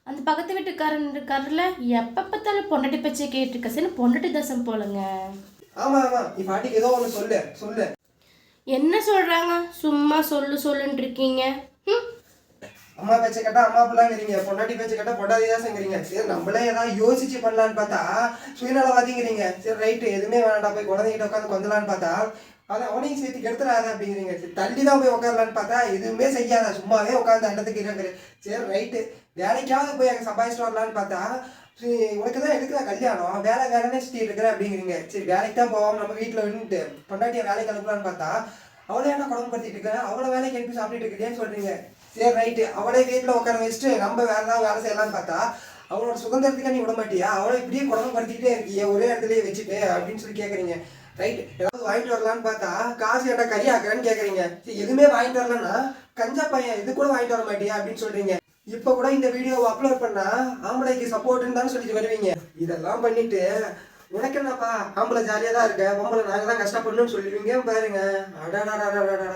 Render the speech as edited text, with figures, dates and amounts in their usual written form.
அந்த பக்கத்து வீட்டுக்காரன் இருக்காருல்ல, எப்போ பார்த்தாலும் பொண்டாட்டி பேச்சை கேட்டுருக்க சரி பொண்டாட்டி தசம் போலங்க. ஆமா ஆமா, நீ பாட்டிக்கு ஏதோ ஒன்று சொல்லு சொல்லு. என்ன சொல்கிறாங்க? சும்மா சொல்லுன்னு இருக்கீங்க. அம்மா பேச்சை கேட்டா அம்மா பிள்ளைங்கிறீங்க, பொண்டாட்டி பேச்சை கேட்டா பொண்டாட்டி தான் செய்கிறீங்க. சரி நம்மளே ஏதாவது யோசிச்சு பண்ணலான்னு பார்த்தா சுயநலவாதிங்கிறீங்க. சரி ரைட்டு, எதுவுமே வேணாண்டா போய் குழந்தைகிட்ட உட்காந்து கொஞ்சலான்னு பார்த்தா அதை அவனையும் சேர்த்து கெடுத்துடாத அப்படிங்கிறீங்க. சரி தள்ளி தான் போய் உட்காரலான்னு பார்த்தா எதுவுமே செய்யாத, சும்மாவே உட்காந்து அண்டத்துக்கு இருக்கிற. சரி ரைட்டு, வேலைக்காவது போய் அங்கே சம்பாதிச்சுட்டு வரலான்னு பார்த்தா உனக்கு தான் எடுக்கிற கல்யாணம், வேலைன்னு சுற்றிட்டு இருக்கிற அப்படிங்கிறீங்க. சரி வேலைக்கு தான் போவோம், நம்ம வீட்டில் விட்டுட்டு பொண்டாட்டியை வேலைக்கு அனுப்பலான்னு பார்த்தா அவளே என்ன குழம்புப்படுத்திட்டு இருக்க, அவளை வேலைக்கு அனுப்பி சாப்பிட்டுட்டு இருக்கிறேன்னு சொல்கிறீங்க. சரி ரைட்டு, அவளே வீட்டில் உட்கார வச்சுட்டு நம்ம வேற ஏதாவது வேலை செய்யலான்னு பார்த்தா அவளோட சுதந்திரத்துக்கு நீ விட மாட்டியா, அவளை இப்படியே குழம்புப்படுத்திக்கிட்டே இருக்கியே ஒரே இடத்துலயே வச்சுட்டு அப்படின்னு சொல்லி கேட்குறீங்க. ரைட்டு, ஏதாவது வாங்கிட்டு வரலான்னு பார்த்தா காசு ஏட்டா கறி ஆக்குறேன்னு கேட்குறீங்க. சரி எதுவுமே வாங்கிட்டு வரலன்னா கஞ்சா பையன் இது கூட வாங்கிட்டு வர மாட்டியா அப்படின்னு சொல்கிறீங்க. இப்போ கூட இந்த வீடியோவை அப்லோட் பண்ணா ஆம்பளைக்கு சப்போர்ட்டுன்னு தானே சொல்லிட்டு வருவீங்க. இதெல்லாம் பண்ணிட்டு உனக்கு என்னப்பா ஆம்பளை ஜாலியாக தான் இருக்க, பொம்பளை நாங்கள் தான் கஷ்டப்படணும்னு சொல்லுவீங்க பாருங்க. அடாடாடாடாடா.